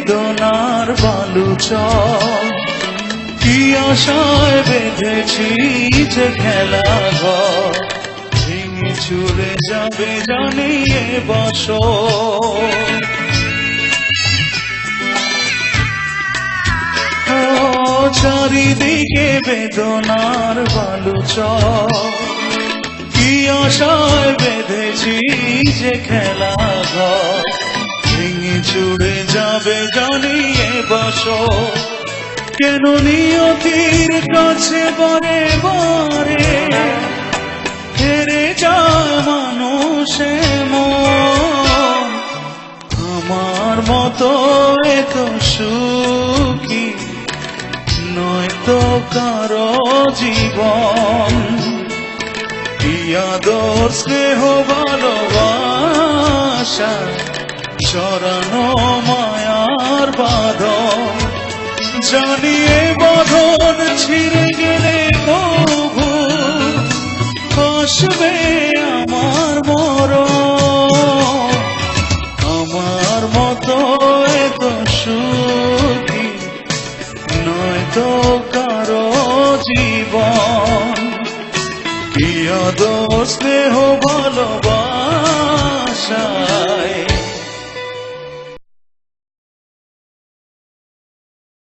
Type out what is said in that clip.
বেদনার বালুচর কি আশায় বেঁধেছি যে খেলা ঘর ভেঙে চুরে যাবে জানি এ বছর চারিদিকে বেদনার বালুচর কি আশায় বেঁধেছি যে খেলা ঘর ভেঙে চুড়ে যাবে জানি এ বছর কেন নিয়তির কাছে বারে বারে হেরে যায় মানুষে মন আমার মতো এত সুখী নয়তো কারো জীবন আদর স্নেহ ভালোবাসা সরানো মায়ার বাঁধন জানিয়ে বাঁধন ছিঁড়ে গেলে কবু আসবে আমার মরণ আমার মতো এত সুখী নয়তো কারো জীবন কি আদর স্নেহ ভালোবাসায়